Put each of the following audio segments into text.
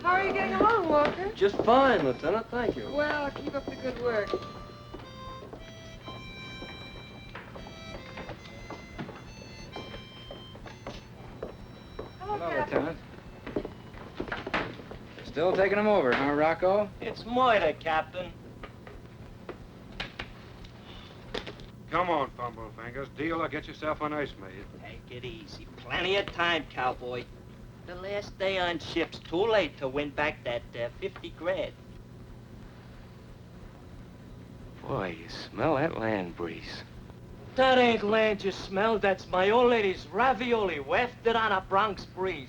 How are you getting along, Walker? Just fine, Lieutenant. Thank you. Well, keep up the good work. Hello, Captain. Lieutenant. Still taking them over, huh, Rocco? It's murder, Captain. Come on, Fumblefingers. Deal or get yourself on ice, mate. Take it easy. Plenty of time, cowboy. The last day on ship's too late to win back that 50 grand. Boy, you smell that land breeze. That ain't land you smell. That's my old lady's ravioli wafted on a Bronx breeze.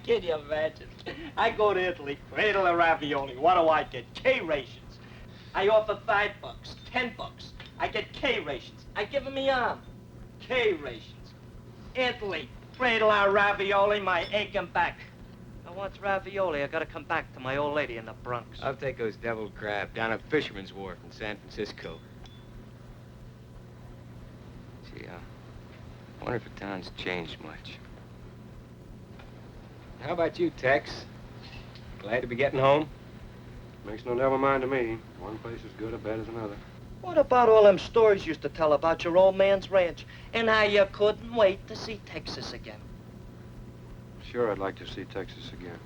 Can you imagine? I go to Italy, cradle of ravioli. What do I get? K rations. I offer $5, $10. I get K rations. I give 'em me arm. K rations. Italy, cradle of ravioli, my aching back. I want ravioli. I gotta come back to my old lady in the Bronx. I'll take those deviled crab down at Fisherman's Wharf in San Francisco. Gee, I wonder if the town's changed much. How about you, Tex? Glad to be getting home? Makes no never mind to me. One place is good or bad as another. What about all them stories you used to tell about your old man's ranch and how you couldn't wait to see Texas again? Sure, I'd like to see Texas again.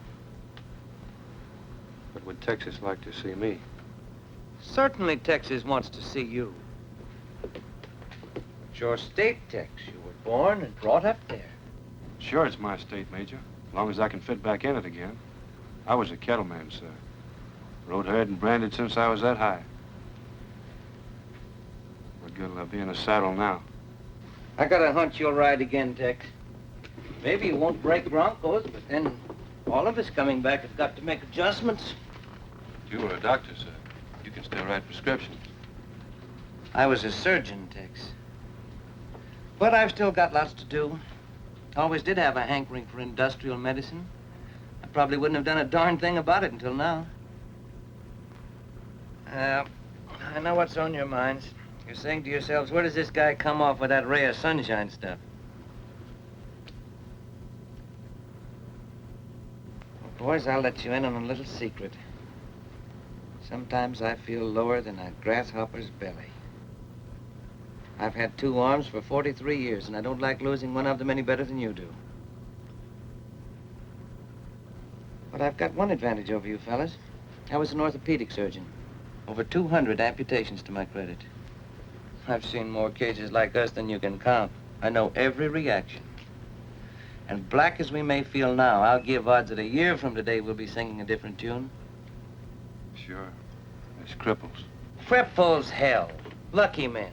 But would Texas like to see me? Certainly Texas wants to see you. It's your state, Tex. You were born and brought up there. Sure, it's my state, Major. As long as I can fit back in it again. I was a cattleman, sir. Rode herd and branded since I was that high. What good will I be in a saddle now? I got a hunch you'll ride again, Tex. Maybe you won't break Broncos, but then all of us coming back have got to make adjustments. You were a doctor, sir. You can still write prescriptions. I was a surgeon, Tex. But I've still got lots to do. Always did have a hankering for industrial medicine. I probably wouldn't have done a darn thing about it until now. I know what's on your minds. You're saying to yourselves, where does this guy come off with that ray of sunshine stuff? Well, boys, I'll let you in on a little secret. Sometimes I feel lower than a grasshopper's belly. I've had 2 arms for 43 years, and I don't like losing one of them any better than you do. But I've got one advantage over you fellas. I was an orthopedic surgeon. Over 200 amputations to my credit. I've seen more cases like us than you can count. I know every reaction. And black as we may feel now, I'll give odds that a year from today we'll be singing a different tune. Sure. There's cripples. Cripples, hell. Lucky men.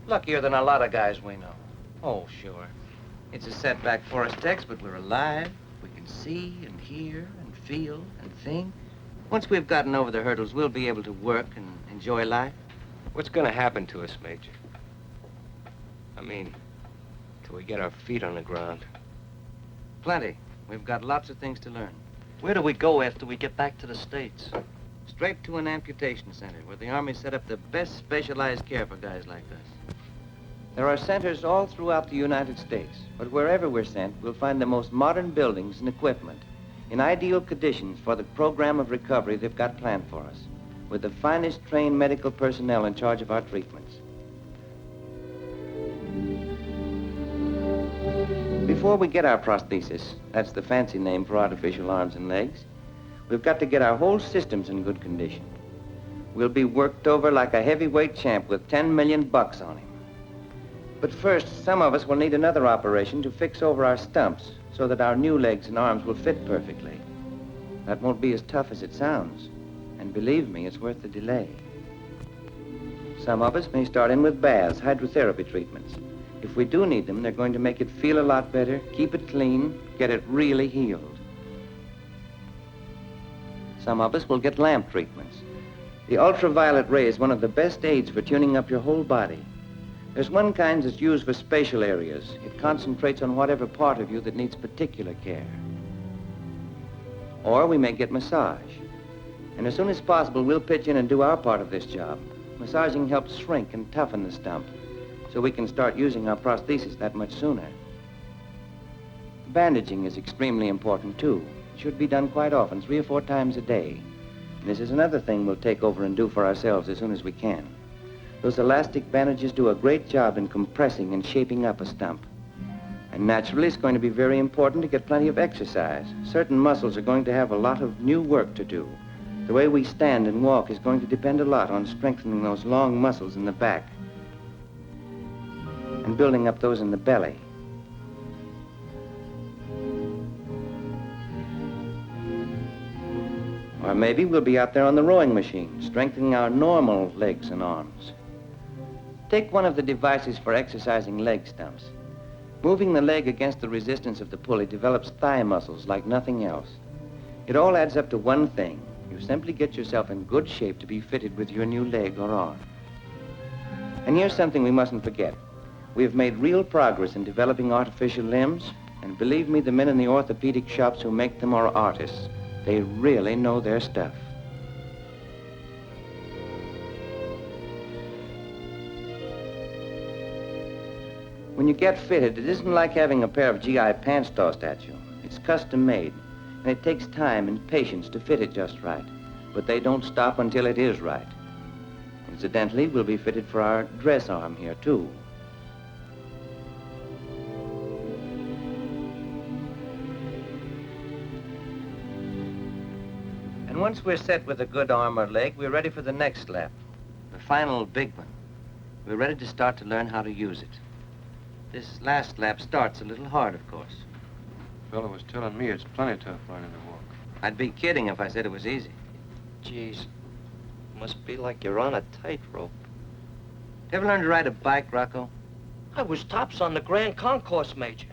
Luckier than a lot of guys we know. Oh, sure. It's a setback for us, Tex, but we're alive. We can see and hear and feel and think. Once we've gotten over the hurdles, we'll be able to work and enjoy life. What's gonna happen to us, Major? I mean, till we get our feet on the ground. Plenty. We've got lots of things to learn. Where do we go after we get back to the States? Straight to an amputation center where the Army set up the best specialized care for guys like us. There are centers all throughout the United States, but wherever we're sent, we'll find the most modern buildings and equipment in ideal conditions for the program of recovery they've got planned for us, with the finest trained medical personnel in charge of our treatments. Before we get our prosthesis, that's the fancy name for artificial arms and legs, we've got to get our whole systems in good condition. We'll be worked over like a heavyweight champ with 10 million bucks on him. But first, some of us will need another operation to fix over our stumps so that our new legs and arms will fit perfectly. That won't be as tough as it sounds. And believe me, it's worth the delay. Some of us may start in with baths, hydrotherapy treatments. If we do need them, they're going to make it feel a lot better, keep it clean, get it really healed. Some of us will get lamp treatments. The ultraviolet ray is one of the best aids for tuning up your whole body. There's one kind that's used for spatial areas. It concentrates on whatever part of you that needs particular care. Or we may get massage. And as soon as possible, we'll pitch in and do our part of this job. Massaging helps shrink and toughen the stump, so we can start using our prosthesis that much sooner. Bandaging is extremely important, too. should be done quite often, 3 or 4 times a day. And this is another thing we'll take over and do for ourselves as soon as we can. Those elastic bandages do a great job in compressing and shaping up a stump. And naturally, it's going to be very important to get plenty of exercise. Certain muscles are going to have a lot of new work to do. The way we stand and walk is going to depend a lot on strengthening those long muscles in the back and building up those in the belly. Or maybe we'll be out there on the rowing machine, strengthening our normal legs and arms. Take one of the devices for exercising leg stumps. Moving the leg against the resistance of the pulley develops thigh muscles like nothing else. It all adds up to one thing. You simply get yourself in good shape to be fitted with your new leg or arm. And here's something we mustn't forget. We have made real progress in developing artificial limbs, and believe me, the men in the orthopedic shops who make them are artists. They really know their stuff. When you get fitted, it isn't like having a pair of GI pants tossed at you. It's custom made, and it takes time and patience to fit it just right. But they don't stop until it is right. Incidentally, we'll be fitted for our dress arm here, too. And once we're set with a good arm or leg, we're ready for the next lap, the final big one. We're ready to start to learn how to use it. This last lap starts a little hard, of course. Fella was telling me it's plenty tough learning to walk. I'd be kidding if I said it was easy. Geez, must be like you're on a tightrope. Ever learn to ride a bike, Rocco? I was tops on the Grand Concourse, Major.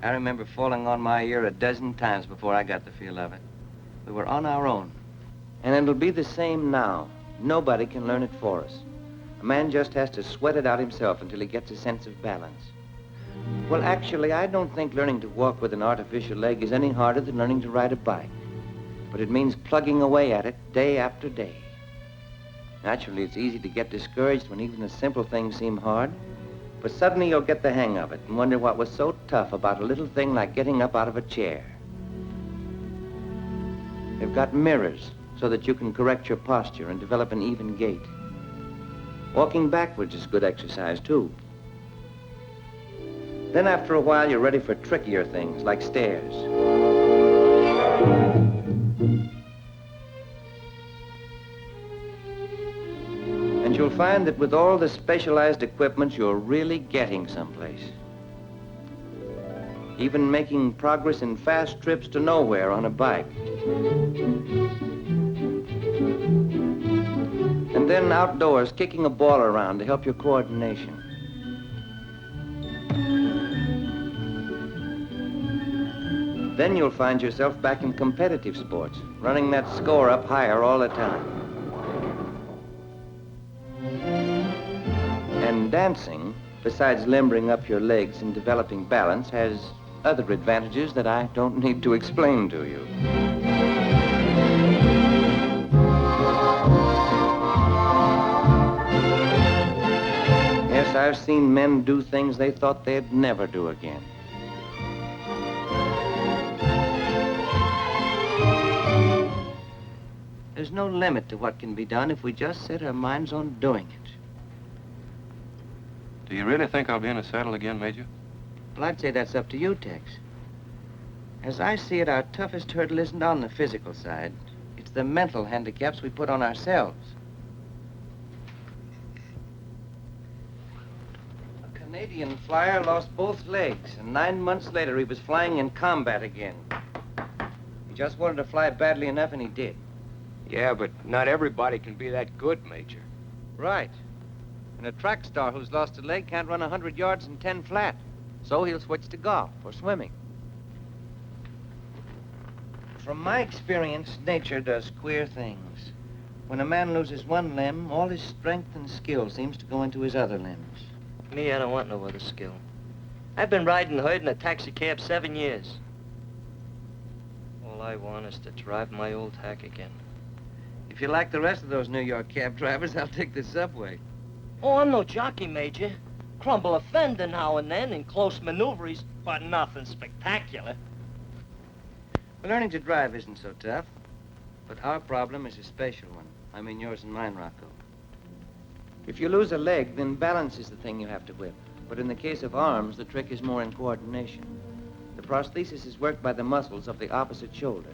I remember falling on my ear a dozen times before I got the feel of it. We were on our own. And it'll be the same now. Nobody can learn it for us. A man just has to sweat it out himself until he gets a sense of balance. Well, actually, I don't think learning to walk with an artificial leg is any harder than learning to ride a bike. But it means plugging away at it day after day. Naturally, it's easy to get discouraged when even the simple things seem hard. But suddenly you'll get the hang of it and wonder what was so tough about a little thing like getting up out of a chair. They've got mirrors so that you can correct your posture and develop an even gait. Walking backwards is good exercise, too. Then after a while, you're ready for trickier things like stairs. And you'll find that with all the specialized equipment, you're really getting someplace. Even making progress in fast trips to nowhere on a bike. And then outdoors, kicking a ball around to help your coordination. Then you'll find yourself back in competitive sports, running that score up higher all the time. And dancing, besides limbering up your legs and developing balance, has other advantages that I don't need to explain to you. Yes, I've seen men do things they thought they'd never do again. There's no limit to what can be done if we just set our minds on doing it. Do you really think I'll be in a saddle again, Major? Well, I'd say that's up to you, Tex. As I see it, our toughest hurdle isn't on the physical side. It's the mental handicaps we put on ourselves. A Canadian flyer lost both legs, and 9 months later he was flying in combat again. He just wanted to fly badly enough, and he did. Yeah, but not everybody can be that good, Major. Right. And a track star who's lost a leg can't run 100 yards in 10 flat. So he'll switch to golf or swimming. From my experience, nature does queer things. When a man loses one limb, all his strength and skill seems to go into his other limbs. Me, I don't want no other skill. I've been riding herd in a taxi cab 7 years. All I want is to drive my old hack again. If you're like the rest of those New York cab drivers, I'll take the subway. Oh, I'm no jockey, Major. Crumble a fender now and then in close maneuvers, but nothing spectacular. Well, learning to drive isn't so tough. But our problem is a special one. I mean yours and mine, Rocco. If you lose a leg, then balance is the thing you have to whip. But in the case of arms, the trick is more in coordination. The prosthesis is worked by the muscles of the opposite shoulder.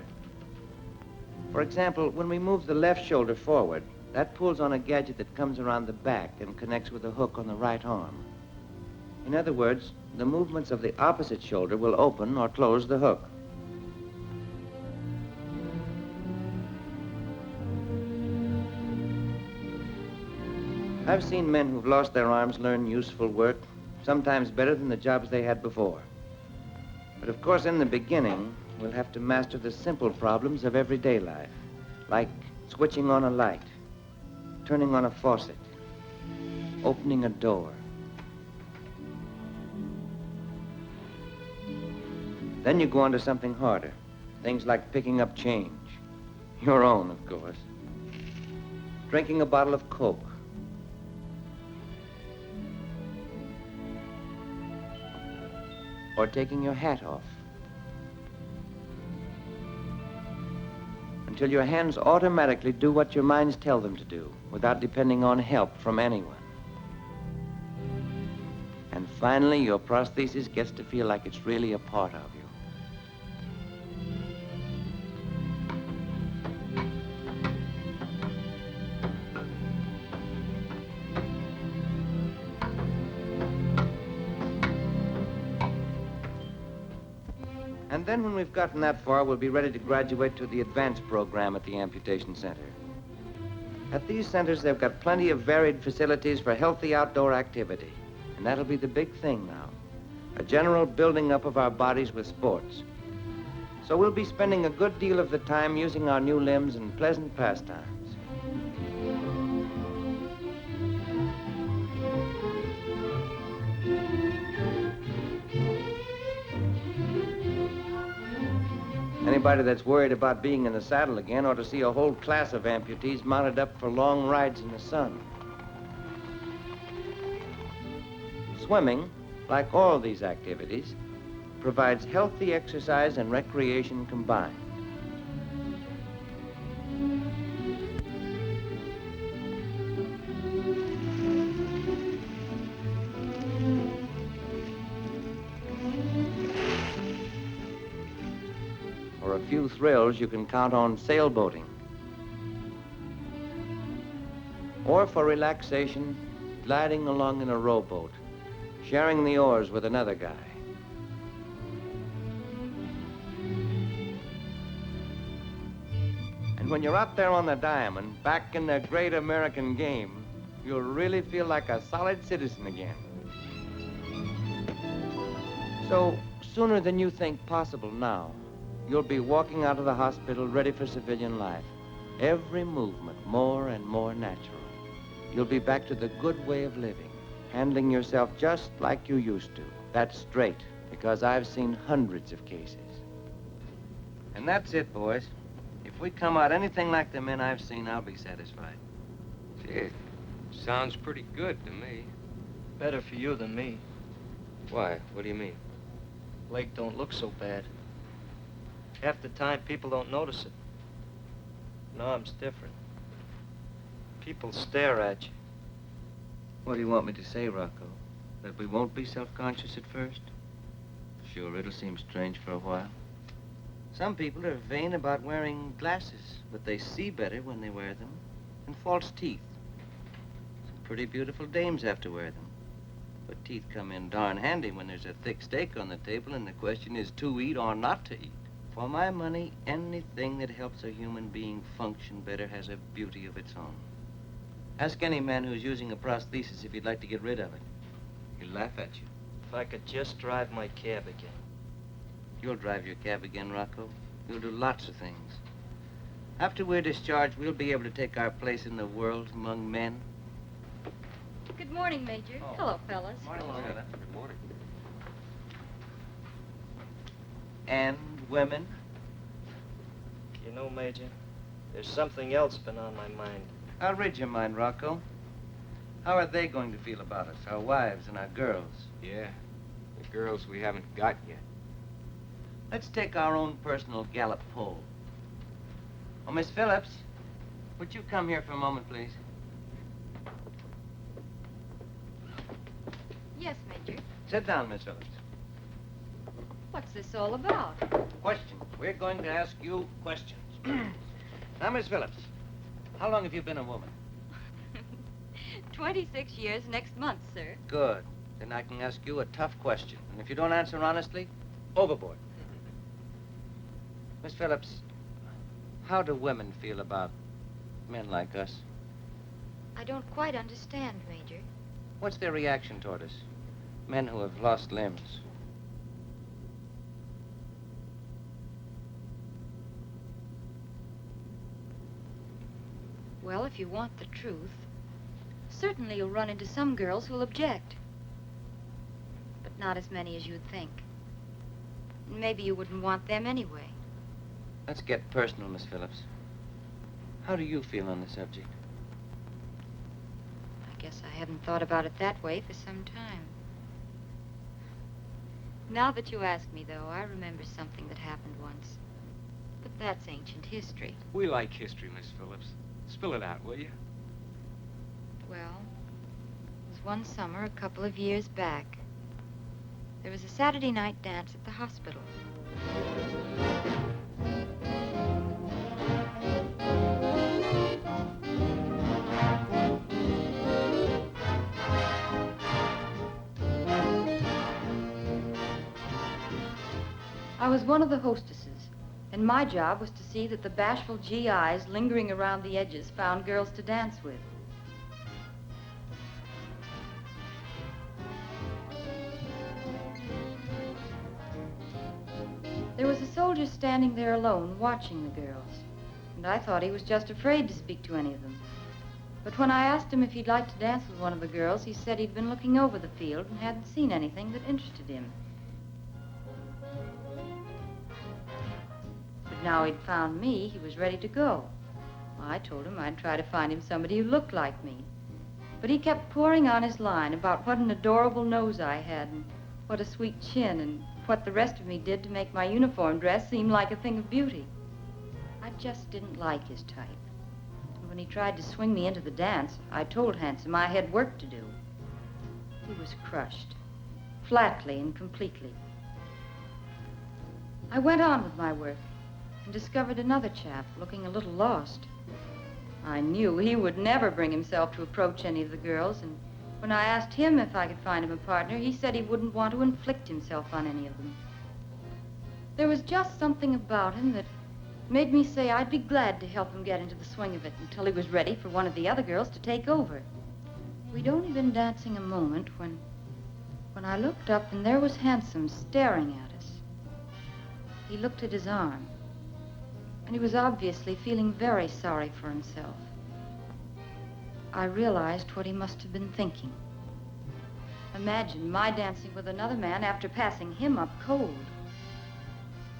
For example, when we move the left shoulder forward, that pulls on a gadget that comes around the back and connects with a hook on the right arm. In other words, the movements of the opposite shoulder will open or close the hook. I've seen men who've lost their arms learn useful work, sometimes better than the jobs they had before. But of course, in the beginning, we'll have to master the simple problems of everyday life, like switching on a light, turning on a faucet, opening a door. Then you go on to something harder, things like picking up change, your own, of course, drinking a bottle of Coke, or taking your hat off, until your hands automatically do what your minds tell them to do without depending on help from anyone. And finally, your prosthesis gets to feel like it's really a part of you. And then when we've gotten that far, we'll be ready to graduate to the advanced program at the Amputation Center. At these centers, they've got plenty of varied facilities for healthy outdoor activity. And that'll be the big thing now, a general building up of our bodies with sports. So we'll be spending a good deal of the time using our new limbs in pleasant pastimes. Anybody that's worried about being in the saddle again ought to see a whole class of amputees mounted up for long rides in the sun. Swimming, like all these activities, provides healthy exercise and recreation combined. For a few thrills, you can count on sailboating. Or for relaxation, gliding along in a rowboat, sharing the oars with another guy. And when you're out there on the diamond, back in the great American game, you'll really feel like a solid citizen again. So, sooner than you think possible now, you'll be walking out of the hospital ready for civilian life. Every movement more and more natural. You'll be back to the good way of living, handling yourself just like you used to. That's straight, because I've seen hundreds of cases. And that's it, boys. If we come out anything like the men I've seen, I'll be satisfied. Gee, it sounds pretty good to me. Better for you than me. Why? What do you mean? Leg don't look so bad. Half the time, people don't notice it. An arm's different. People stare at you. What do you want me to say, Rocco? That we won't be self-conscious at first? Sure, it'll seem strange for a while. Some people are vain about wearing glasses, but they see better when they wear them. And false teeth. Some pretty beautiful dames have to wear them. But teeth come in darn handy when there's a thick steak on the table and the question is to eat or not to eat. For my money, anything that helps a human being function better has a beauty of its own. Ask any man who's using a prosthesis if he'd like to get rid of it. He'll laugh at you. If I could just drive my cab again. You'll drive your cab again, Rocco. You'll do lots of things. After we're discharged, we'll be able to take our place in the world among men. Good morning, Major. Oh. Hello, fellas. Morning, Loretta. Good morning. And women. You know, Major, there's something else been on my mind. I'll read your mind, Rocco. How are they going to feel about us, our wives and our girls? Yeah, the girls we haven't got yet. Let's take our own personal Gallup poll. Oh, Miss Phillips, would you come here for a moment, please? Yes, Major. Sit down, Miss Phillips. What's this all about? Question. We're going to ask you questions. Now, Miss Phillips, how long have you been a woman? 26 years next month, sir. Good. Then I can ask you a tough question. And if you don't answer honestly, overboard. Miss Phillips, how do women feel about men like us? I don't quite understand, Major. What's their reaction toward us? Men who have lost limbs. Well, if you want the truth, certainly you'll run into some girls who'll object. But not as many as you'd think. Maybe you wouldn't want them anyway. Let's get personal, Miss Phillips. How do you feel on the subject? I guess I haven't thought about it that way for some time. Now that you ask me, though, I remember something that happened once. But that's ancient history. We like history, Miss Phillips. Spill it out, will you? Well, it was one summer a couple of years back. There was a Saturday night dance at the hospital. I was one of the hostesses, and my job was to see that the bashful GIs lingering around the edges found girls to dance with. There was a soldier standing there alone, watching the girls, and I thought he was just afraid to speak to any of them. But when I asked him if he'd like to dance with one of the girls, he said he'd been looking over the field and hadn't seen anything that interested him. But now he'd found me, he was ready to go. I told him I'd try to find him somebody who looked like me. But he kept pouring on his line about what an adorable nose I had and what a sweet chin and what the rest of me did to make my uniform dress seem like a thing of beauty. I just didn't like his type. And when he tried to swing me into the dance, I told Handsome I had work to do. He was crushed, flatly and completely. I went on with my work and discovered another chap looking a little lost. I knew he would never bring himself to approach any of the girls, and when I asked him if I could find him a partner, he said he wouldn't want to inflict himself on any of them. There was just something about him that made me say I'd be glad to help him get into the swing of it until he was ready for one of the other girls to take over. We'd only been dancing a moment when I looked up and there was Handsome staring at us. He looked at his arm, and he was obviously feeling very sorry for himself. I realized what he must have been thinking. Imagine my dancing with another man after passing him up cold.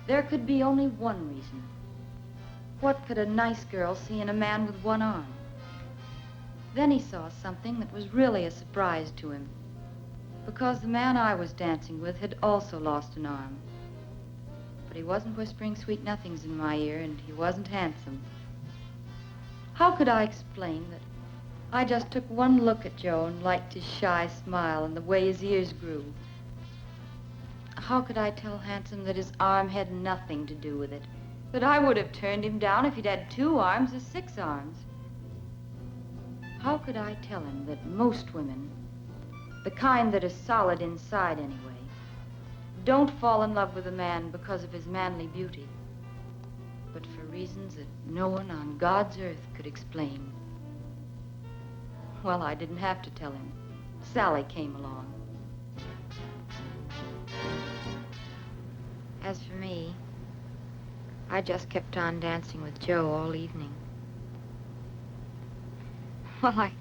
There could be only one reason. What could a nice girl see in a man with one arm? Then he saw something that was really a surprise to him, because the man I was dancing with had also lost an arm. But he wasn't whispering sweet nothings in my ear, and he wasn't handsome. How could I explain that I just took one look at Joe and liked his shy smile and the way his ears grew? How could I tell Handsome that his arm had nothing to do with it? That I would have turned him down if he'd had 2 arms or 6 arms? How could I tell him that most women, the kind that are solid inside anyway, don't fall in love with a man because of his manly beauty, but for reasons that no one on God's earth could explain? Well, I didn't have to tell him. Sally came along. As for me, I just kept on dancing with Joe all evening. Well, I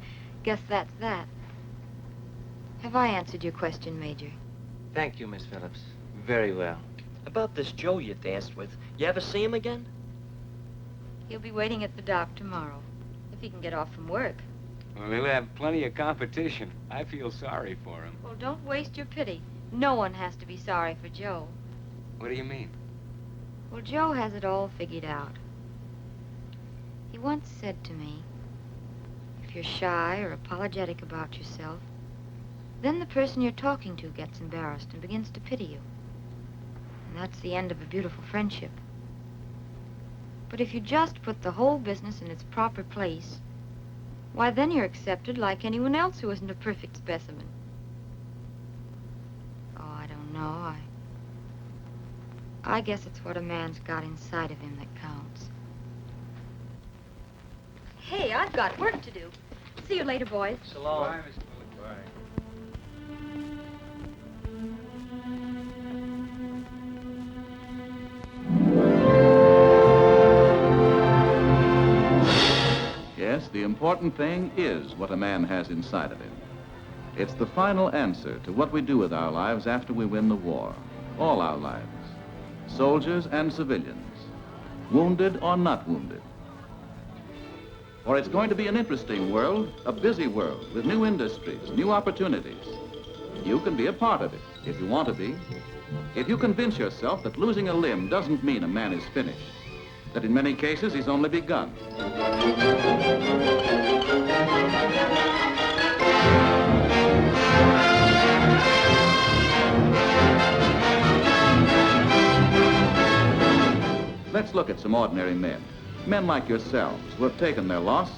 guess that's that. Have I answered your question, Major? Thank you, Miss Phillips. Very well. About this Joe you danced with, you ever see him again? He'll be waiting at the dock tomorrow, if he can get off from work. Well, he'll have plenty of competition. I feel sorry for him. Well, don't waste your pity. No one has to be sorry for Joe. What do you mean? Well, Joe has it all figured out. He once said to me, if you're shy or apologetic about yourself, then the person you're talking to gets embarrassed and begins to pity you. And that's the end of a beautiful friendship. But if you just put the whole business in its proper place, why, then you're accepted like anyone else who isn't a perfect specimen. Oh, I don't know. I guess it's what a man's got inside of him that counts. Hey, I've got work to do. See you later, boys. So long. Bye, Miss Bullock. Bye. Yes, the important thing is what a man has inside of him. It's the final answer to what we do with our lives after we win the war. All our lives. Soldiers and civilians. Wounded or not wounded. For it's going to be an interesting world, a busy world, with new industries, new opportunities. You can be a part of it, if you want to be. If you convince yourself that losing a limb doesn't mean a man is finished, that in many cases he's only begun. Let's look at some ordinary men. Men like yourselves who have taken their loss,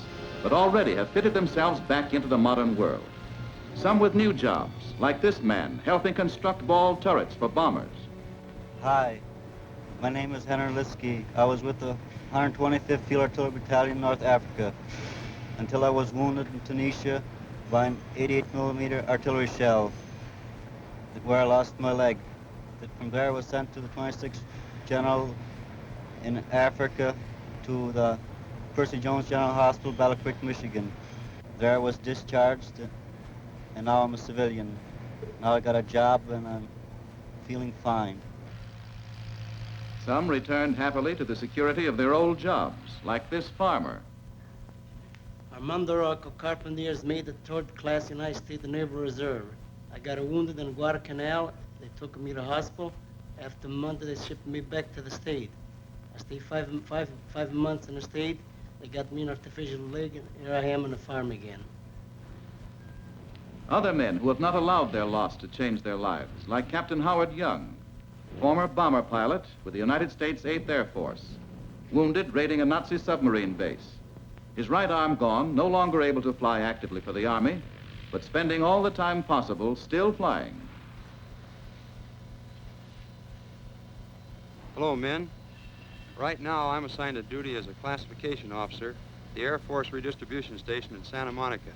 but already have fitted themselves back into the modern world. Some with new jobs, like this man, helping construct ball turrets for bombers. Hi, my name is Henry Liskey. I was with the 125th Field Artillery Battalion, North Africa, until I was wounded in Tunisia by an 88mm artillery shell, where I lost my leg. From there I was sent to the 26th General in Africa to the Percy Jones General Hospital, Battle Creek, Michigan. There I was discharged, and now I'm a civilian. Now I got a job and I'm feeling fine. Some returned happily to the security of their old jobs, like this farmer. Armando Rocco, Carpenters, made the 3rd class United States Naval Reserve. I got wounded in Guadalcanal. They took me to the hospital. After a month, they shipped me back to the state. I stayed five months in the state. They got me an artificial leg, and here I am on the farm again. Other men who have not allowed their loss to change their lives, like Captain Howard Young, former bomber pilot with the United States 8th Air Force, wounded raiding a Nazi submarine base. His right arm gone, no longer able to fly actively for the Army, but spending all the time possible still flying. Hello, men. Right now, I'm assigned to duty as a classification officer at the Air Force Redistribution Station in Santa Monica.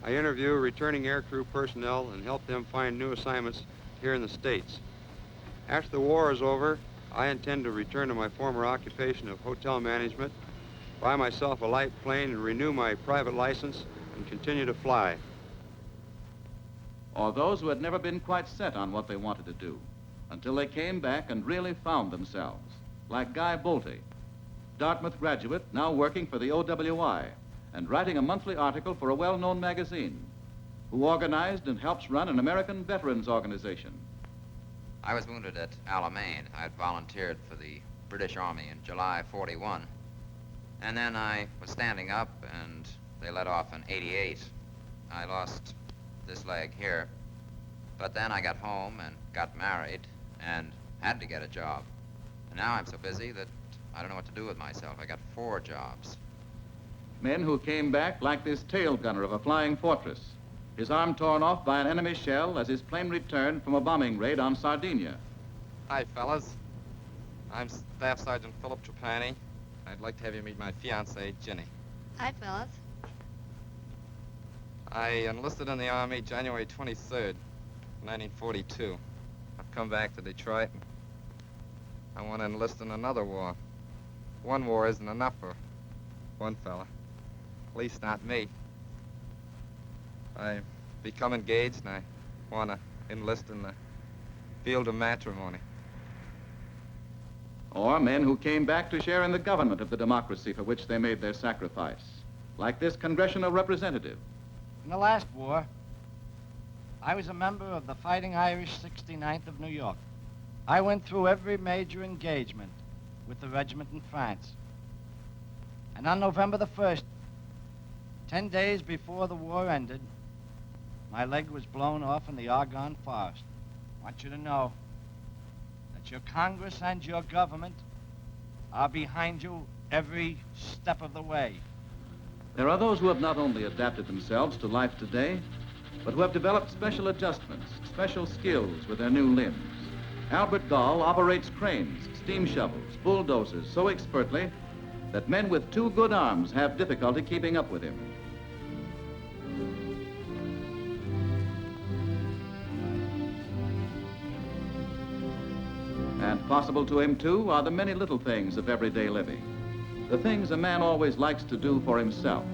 I interview returning aircrew personnel and help them find new assignments here in the States. After the war is over, I intend to return to my former occupation of hotel management, buy myself a light plane and renew my private license and continue to fly. Or those who had never been quite set on what they wanted to do, until they came back and really found themselves, like Guy Bolte, Dartmouth graduate, now working for the OWI and writing a monthly article for a well-known magazine, who organized and helps run an American veterans organization. I was wounded at Alamein. I had volunteered for the British Army in July '41. And then I was standing up and they let off in '88. I lost this leg here. But then I got home and got married and had to get a job. And now I'm so busy that I don't know what to do with myself. I got 4 jobs. Men who came back like this tail gunner of a flying fortress, his arm torn off by an enemy shell as his plane returned from a bombing raid on Sardinia. Hi, fellas. I'm Staff Sergeant Philip Trapani. I'd like to have you meet my fiancée, Ginny. Hi, fellas. I enlisted in the Army January 23rd, 1942. I've come back to Detroit. I want to enlist in another war. One war isn't enough for one fella. At least not me. I've become engaged and I want to enlist in the field of matrimony. Or men who came back to share in the government of the democracy for which they made their sacrifice, like this congressional representative. In the last war, I was a member of the Fighting Irish 69th of New York. I went through every major engagement, with the regiment in France. And on November the 1st, 10 days before the war ended, my leg was blown off in the Argonne Forest. I want you to know that your Congress and your government are behind you every step of the way. There are those who have not only adapted themselves to life today, but who have developed special adjustments, special skills with their new limbs. Albert Dahl operates cranes, steam shovels, bulldozers so expertly that men with 2 good arms have difficulty keeping up with him. And possible to him, too, are the many little things of everyday living. The things a man always likes to do for himself.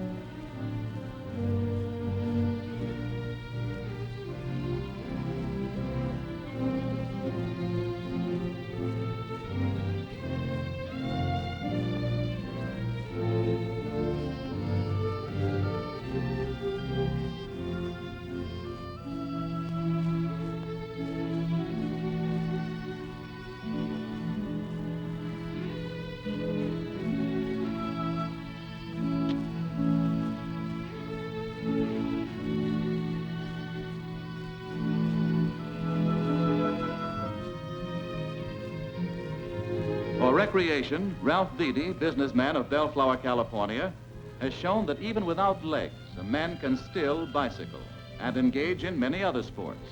For recreation, Ralph Beatty, businessman of Bellflower, California, has shown that even without legs, a man can still bicycle and engage in many other sports.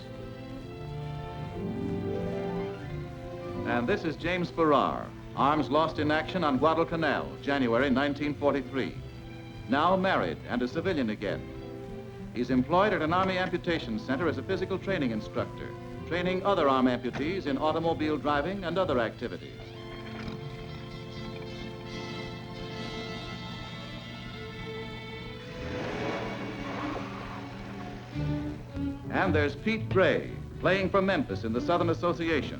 And this is James Farrar, arms lost in action on Guadalcanal, January 1943. Now married and a civilian again. He's employed at an Army amputation center as a physical training instructor, training other arm amputees in automobile driving and other activities. And there's Pete Gray, playing for Memphis in the Southern Association.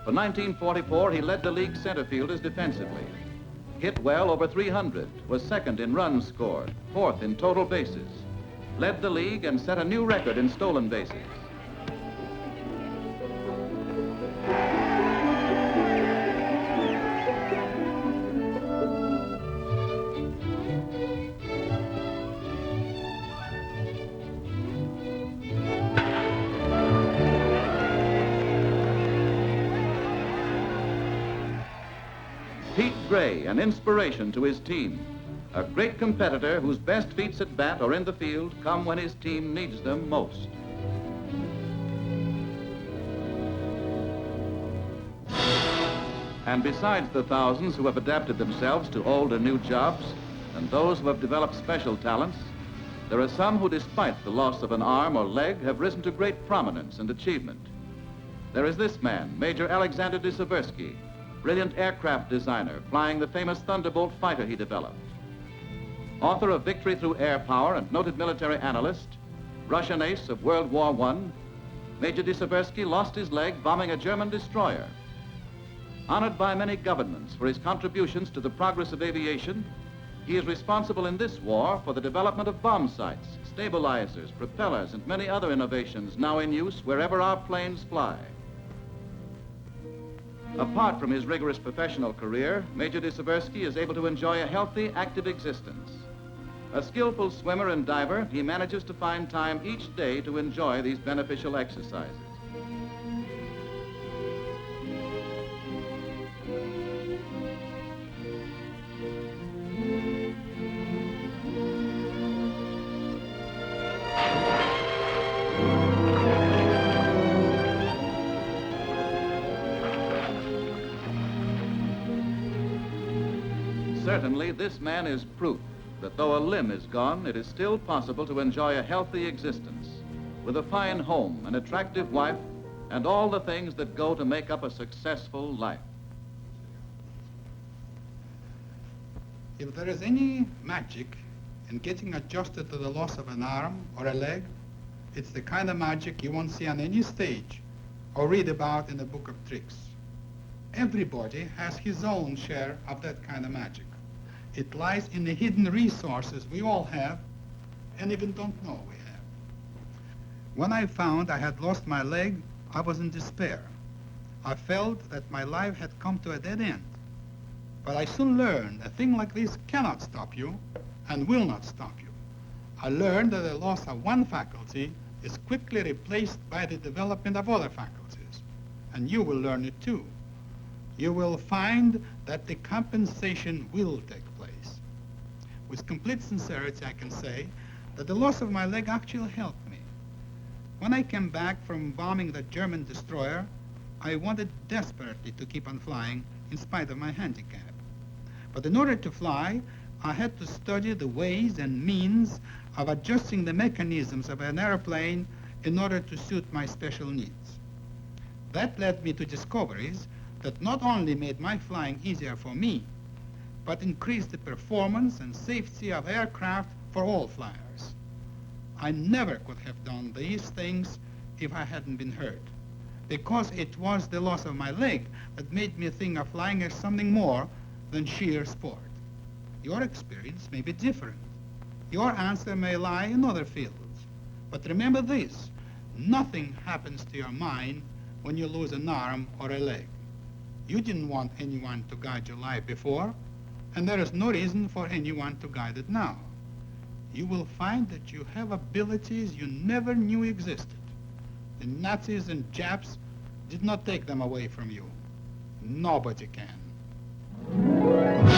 For 1944, he led the league center fielders defensively. Hit well over 300, was second in runs scored, fourth in total bases. Led the league and set a new record in stolen bases. Pete Gray, an inspiration to his team. A great competitor whose best feats at bat or in the field come when his team needs them most. And besides the thousands who have adapted themselves to old and new jobs, and those who have developed special talents, there are some who, despite the loss of an arm or leg, have risen to great prominence and achievement. There is this man, Major Alexander de Seversky, brilliant aircraft designer, flying the famous Thunderbolt fighter he developed. Author of Victory Through Air Power and noted military analyst, Russian ace of World War I, Major de Seversky lost his leg bombing a German destroyer. Honored by many governments for his contributions to the progress of aviation, he is responsible in this war for the development of bomb sights, stabilizers, propellers, and many other innovations now in use wherever our planes fly. Apart from his rigorous professional career, Major de Seversky is able to enjoy a healthy, active existence. A skillful swimmer and diver, he manages to find time each day to enjoy these beneficial exercises. Certainly, this man is proof that though a limb is gone, it is still possible to enjoy a healthy existence with a fine home, an attractive wife, and all the things that go to make up a successful life. If there is any magic in getting adjusted to the loss of an arm or a leg, it's the kind of magic you won't see on any stage or read about in a book of tricks. Everybody has his own share of that kind of magic. It lies in the hidden resources we all have and even don't know we have. When I found I had lost my leg, I was in despair. I felt that my life had come to a dead end. But I soon learned a thing like this cannot stop you and will not stop you. I learned that the loss of one faculty is quickly replaced by the development of other faculties. And you will learn it too. You will find that the compensation will take place. With complete sincerity, I can say that the loss of my leg actually helped me. When I came back from bombing the German destroyer, I wanted desperately to keep on flying in spite of my handicap. But in order to fly, I had to study the ways and means of adjusting the mechanisms of an airplane in order to suit my special needs. That led me to discoveries that not only made my flying easier for me, but increased the performance and safety of aircraft for all flyers. I never could have done these things if I hadn't been hurt, because it was the loss of my leg that made me think of flying as something more than sheer sport. Your experience may be different. Your answer may lie in other fields. But remember this, nothing happens to your mind when you lose an arm or a leg. You didn't want anyone to guide your life before, and there is no reason for anyone to guide it now. You will find that you have abilities you never knew existed. The Nazis and Japs did not take them away from you. Nobody can.